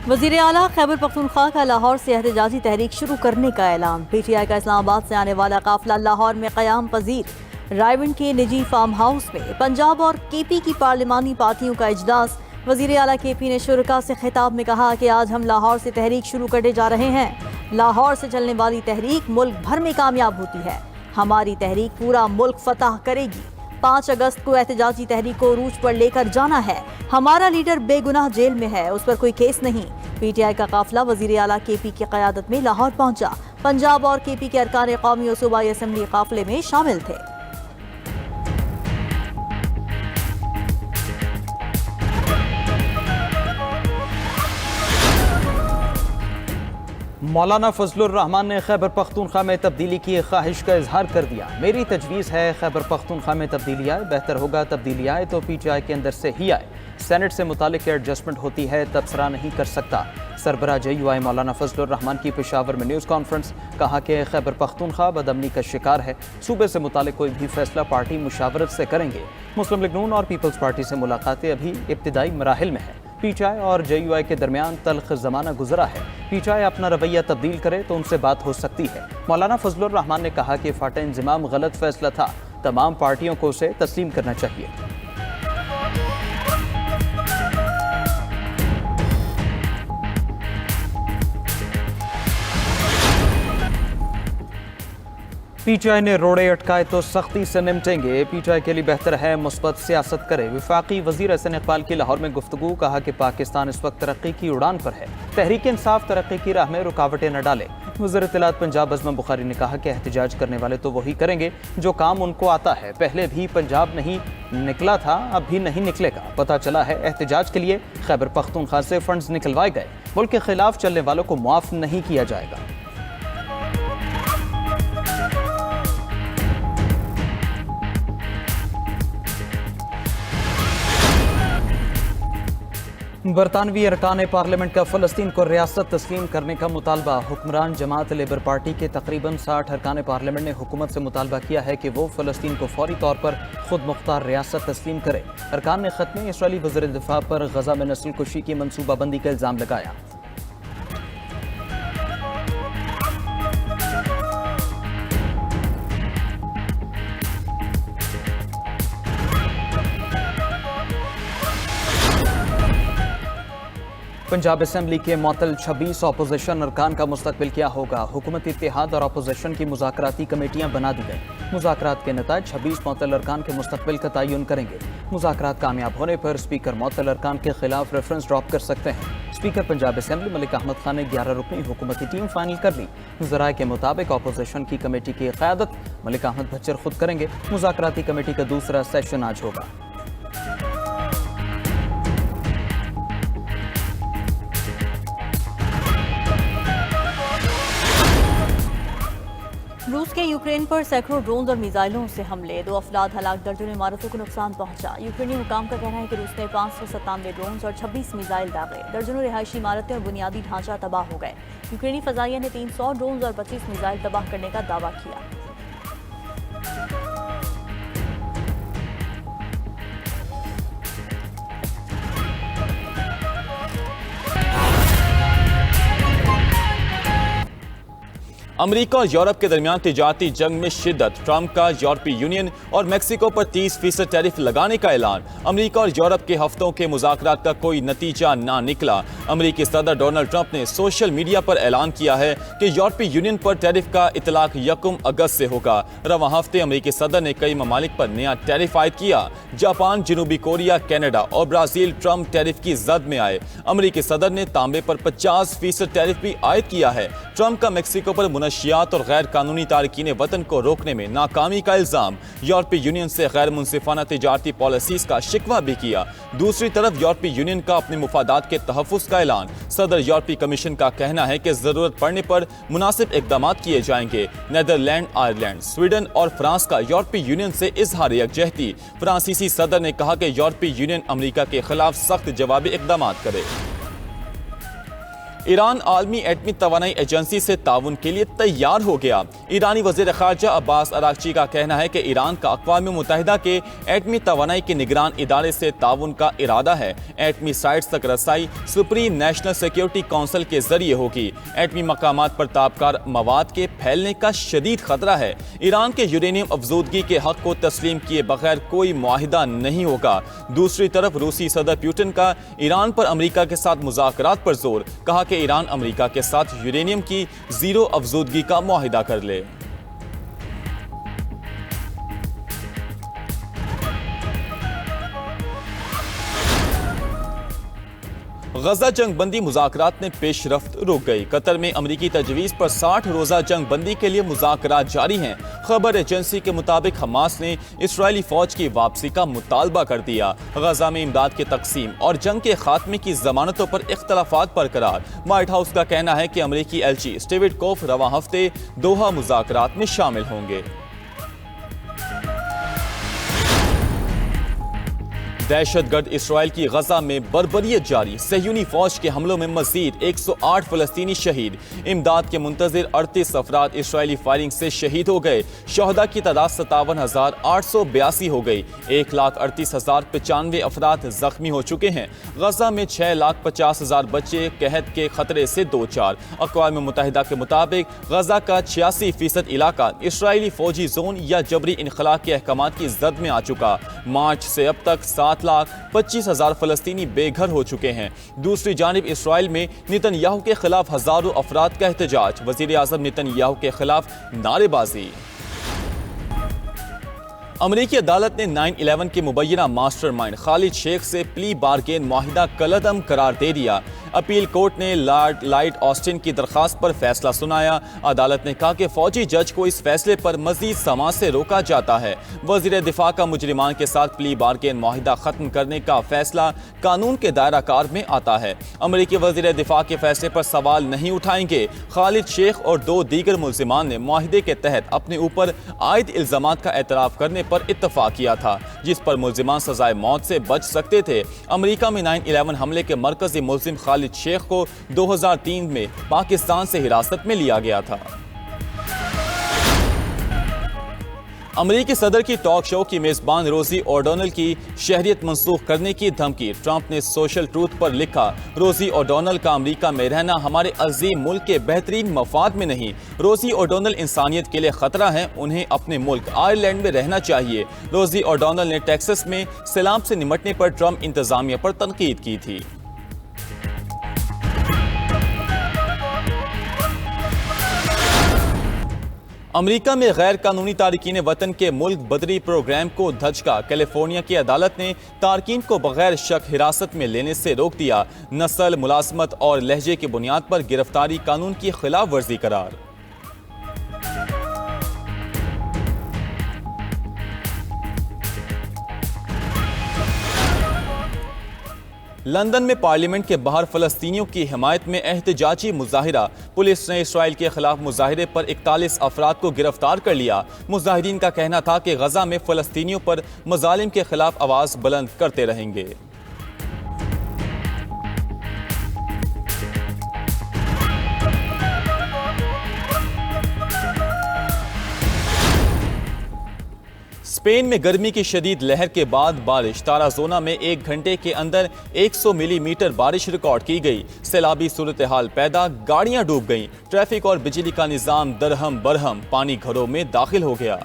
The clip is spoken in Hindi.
वज़ीर आला खैबर पख्तूनख्वा का लाहौर से एहतजाजी तहरीक शुरू करने का ऐलान। PTI का इस्लामाबाद से आने वाला काफिला लाहौर में क़याम पजीर। रायविंड के निजी फार्म हाउस में पंजाब और KP की पार्लिमानी पार्टियों का इजलास। वज़ीर आला KP ने शुरका से खिताब में कहा कि आज हम लाहौर से तहरीक शुरू करने जा रहे हैं। लाहौर से चलने वाली तहरीक मुल्क भर में कामयाब होती है। हमारी तहरीक पूरा मुल्क फतह करेगी। 5 अगस्त को एहतजाजी तहरीक को उरूज पर लेकर जाना है। हमारा लीडर बेगुनाह जेल में है, उस पर कोई केस नहीं। PTI का काफिला वज़ीर आला KP की क़यादत में लाहौर पहुंचा। पंजाब और KP के अरकान कौमी और सूबाई असम्बली काफिले में शामिल थे। मौलाना फजलुर रहमान ने खैबर पख्तूनख्वा में तब्दीली की ख्वाहिश का इजहार कर दिया। मेरी तजवीज़ है खैबर पख्तूनख्वा में तब्दीली आए, बेहतर होगा तब्दीली आए तो PTI के अंदर से ही आए। सेनेट से मुतालिक एडजस्टमेंट होती है, तबसरा नहीं कर सकता। सरबराह JUI मौलाना फजलुर रहमान की पेशावर में न्यूज़ कॉन्फ्रेंस। कहा कि खैबर पख्तूनख्वा बदअमनी का शिकार है। सूबे से मुतालिक कोई भी फैसला पार्टी मुशावरत से करेंगे। मुस्लिम लीग नून और पीपल्स पार्टी से मुलाकातें अभी इब्तिदाई मराहिल में है। PTI और JUI के दरमियान तल्ख ज़माना गुजरा है। PTI अपना रवैया तब्दील करे तो उनसे बात हो सकती है। मौलाना फजलुर रहमान ने कहा कि फाटे इंज़माम गलत फैसला था, तमाम पार्टियों को उसे तस्लीम करना चाहिए। PTI ने रोड़े अटकाए तो सख्ती से निपटेंगे। PTI के लिए बेहतर है मुस्बत सियासत करे। वफाकी वजीर एहसन इकबाल की लाहौर में गुफ्तगू। कहा कि पाकिस्तान इस वक्त तरक्की की उड़ान पर है। तहरीक इंसाफ तरक्की की राह में रुकावटें न डाले। वज़ीर इत्तलात पंजाब अज़म बुखारी ने कहा कि एहतजाज करने वाले तो वही करेंगे जो काम उनको आता है। पहले भी पंजाब नहीं निकला था, अब भी नहीं निकलेगा। पता चला है एहतजाज के लिए खैबर पख्तूनख्वा से फंड्स निकलवाए गए। मुल्क के खिलाफ चलने वालों को मुआफ नहीं किया जाएगा। बरतानवी अरकान पार्लियामेंट का फ़लस्तीन को रियासत तस्लीम करने का मुतालबा। हुक्मरान जमात लेबर पार्टी के तकरीबन 60 अरकान पार्लियामेंट ने हुकूमत से मुतालबा किया है कि वो फ़लस्तीन को फौरी तौर पर खुद मुख्तार रियासत तस्लीम करे। अरकान ने ख़त में इसराइली वज़ीर दिफ़ा पर गज़ा में नस्ल कुशी की मनसूबाबंदी का इल्ज़ाम लगाया। पंजाब असम्बली के मुअत्तल 26 अपोजिशन अरकान का मुस्तकबिल क्या होगा। हुकूमती इत्तेहाद और अपोजिशन की मुज़ाकराती कमेटियाँ बना दी गई। मुज़ाकरात के नताज 26 मुअत्तल अरकान के मुस्तकबिल का तयन करेंगे। मुज़ाकरात कामयाब होने पर स्पीकर मुअत्तल अरकान के खिलाफ रेफरेंस ड्रॉप कर सकते हैं। स्पीकर पंजाब असम्बली मलिक अहमद खान ने 11 रुकनी हुकूमती टीम फाइनल कर ली। ज़राए के मुताबिक अपोजिशन की कमेटी की क़यादत मलिक अहमद भच्चर खुद करेंगे। मुज़ाकराती कमेटी का दूसरा सेशन आज होगा। रूस के यूक्रेन पर सैकड़ों ड्रोन और मिसाइलों से हमले। 2 अफराद हलाक, दर्जनों इमारतों को नुकसान पहुंचा। यूक्रेनी हुकाम का कहना है कि रूस ने 597 ड्रोन और 26 मिसाइल दागे। दर्जनों रिहायशी इमारतें और बुनियादी ढांचा तबाह हो गए। यूक्रेनी फजाइया ने 300 ड्रोन और 25 मिसाइल तबाह करने का दावा किया। अमेरिका और यूरोप के दरमियान तिजारती जंग में शिद्दत। ट्रंप का यूरोपीय यूनियन और मेक्सिको पर 30% टैरिफ लगाने का ऐलान। अमेरिका और यूरोप के हफ्तों के मुज़ाकरात का कोई नतीजा ना निकला। अमेरिकी सदर डोनाल्ड ट्रंप ने सोशल मीडिया पर ऐलान किया है कि यूरोपीय यूनियन पर टैरिफ का इतलाक 1 अगस्त से होगा। रवां हफ्ते अमेरिकी सदर ने कई ममालिक पर नया टैरिफ आयद किया। जापान, जनूबी कोरिया, कनाडा और ब्राज़ील ट्रंप टैरिफ की जद में आए। अमेरिकी सदर ने तांबे पर 50% टैरिफ भी आयद किया है। ट्रंप का मेक्सिको पर मुनशियात और गैर कानूनी तारकीन वतन को रोकने में नाकामी का इल्जाम। यूरोपीय यूनियन से गैर मुनसिफाना तिजारती पॉलिसीज का शिकवा भी किया। दूसरी तरफ यूरोपीय यूनियन का अपने मुफादात के तहफ़्फ़ुज़ का ऐलान। सदर यूरोपीय कमीशन का कहना है कि जरूरत पड़ने पर मुनासिब इक़दाम किए जाएंगे। नीदरलैंड, आयरलैंड, स्वीडन और फ्रांस का यूरोपीय यूनियन से इजहार यकजहती। फ्रांसीसी सदर ने कहा कि यूरोपीय यूनियन अमेरिका के खिलाफ सख्त जवाबी इक़दाम करे। ईरान आलमी एटमी तवानाई एजेंसी से ताउन के लिए तैयार हो गया। ईरानी वज़ीर ख़ारजा अब्बास अराग़ची का कहना है कि ईरान का अक़वाम मुत्तहिदा के एटमी तवानाई के निगरान इदारे से ताउन का इरादा है। एटमी साइट्स तक रसाई सुप्रीम नेशनल सिक्योरिटी काउंसिल के जरिए होगी। एटमी मकामात पर ताबकार मवाद के फैलने का शदीद खतरा है। ईरान के यूरेनियम अफजूदगी के हक को तस्लीम किए बगैर कोई मुआहिदा नहीं होगा। दूसरी तरफ रूसी सदर पुतिन का ईरान पर अमरीका के साथ मुज़ाकरात पर जोर, कहा कि ईरान अमरीका के साथ यूरेनियम की जीरो अफजूदगी का मुआहिदा कर ले। गजा जंग बंदी मुज़ाकरात में पेशरफ्त रुक गई। कतर में अमरीकी तजवीज़ पर 60 रोज़ा जंग बंदी के लिए मुज़ाकरात जारी हैं। खबर एजेंसी के मुताबिक हमास ने इसराइली फ़ौज की वापसी का मुतालबा कर दिया। गजा में इमदाद की तकसीम और जंग के खात्मे की ज़मानतों पर इख्तलाफात बरकरार। व्हाइट हाउस का कहना है कि अमरीकी एलची स्टीव विटकोफ रवां हफ्ते दोहा मुज़ाकरात में शामिल होंगे। दहशतगर्द इसराइल की गजा में बर्बरियत जारी। सहयूनी फौज के हमलों में मजीद 108 फलस्तीनी शहीद। इमदाद के मुंतजिर 38 अफराद इसराइली फायरिंग से शहीद हो गए। शहदा की तादाद 57,882 हो गई। 1,38,095 अफराद जख्मी हो चुके हैं। गजा में 6,50,000 बच्चे कहत के खतरे से दो चार। अक़वाम मुत्तहिदा के मुताबिक गजा का 86% इलाका इसराइली फौजी जोन या जबरी इनखला के अहकामात की जद में आ चुका। मार्च से अब तक 7,25,000 फलस्तीनी बेघर हो चुके हैं। दूसरी जानिब इसराइल में नेतन्याहू के खिलाफ हजारों अफराद का एहतजाज। वजीर आज़म नेतन्याहू के खिलाफ नारेबाजी। अमरीकी अदालत ने 9/11 के मुबैना मास्टरमाइंड खालिद शेख से प्ली बारगेन मुआहिदा कलअदम करार दे दिया। अपील कोर्ट ने लॉर्ड लाइट ऑस्टिन की दरखास्त पर फैसला सुनाया। अदालत ने कहा कि फौजी जज को इस फैसले पर मजीद समाअत से रोका जाता है। वजीर दिफा का मुजरिमान के साथ प्ली बारगेन मुआहिदा खत्म करने का फैसला कानून के दायरा कार में आता है। अमरीकी वजीर दिफा के फैसले पर सवाल नहीं उठाएंगे। खालिद शेख और 2 दीगर मुलजिमान ने मुआहिदे के तहत अपने ऊपर आयद इल्जामात का एतराफ़ करने पर इत्तफाक किया था, जिस पर मुलजिमान सजाए मौत से बच सकते थे। अमरीका में 9/11 हमले के मरकजी मुलजिम खालिद शेख को 2003 में पाकिस्तान से हिरासत में लिया गया था। अमरीकी सदर की टॉक शो की मेजबान रोजी ओडोनल की शहरियत मंसूख करने की धमकी। ट्रंप ने सोशल ट्रूथ पर लिखा, रोजी ओडोनल का अमरीका में रहना हमारे अजीम मुल्क के बेहतरीन मफाद में नहीं। रोजी ओडोनल इंसानियत के लिए खतरा है, उन्हें अपने मुल्क आयरलैंड में रहना चाहिए। रोजी ओडोनल ने टेक्सास में सैलाब से निमटने पर ट्रंप इंतजामिया पर तनकीद की थी। अमरीका में गैर कानूनी तारकीन वतन के मुल्क बदरी प्रोग्राम को धचका। कैलिफोर्निया की अदालत ने तारकीन को बगैर शक हिरासत में लेने से रोक दिया। नस्ल, मुलाजमत और लहजे की बुनियाद पर गिरफ्तारी कानून की खिलाफ वर्जी करार। लंदन में पार्लियामेंट के बाहर फलस्तीनियों की हिमायत में एहतजाजी मुजाहिरा। पुलिस ने इसराइल के खिलाफ मुजाहिरे पर 41 अफराद को गिरफ्तार कर लिया। मुजाहिरीन का कहना था कि गजा में फलस्तीनियों पर मजालिम के खिलाफ आवाज बुलंद करते रहेंगे। स्पेन में गर्मी की शदीद लहर के बाद बारिश। ताराजोना में 1 घंटे के अंदर 100 मिलीमीटर बारिश रिकॉर्ड की गई। सैलाबी सूरत हाल पैदा, गाड़ियां डूब गईं। ट्रैफिक और बिजली का निजाम दरहम बरहम, पानी घरों में दाखिल हो गया।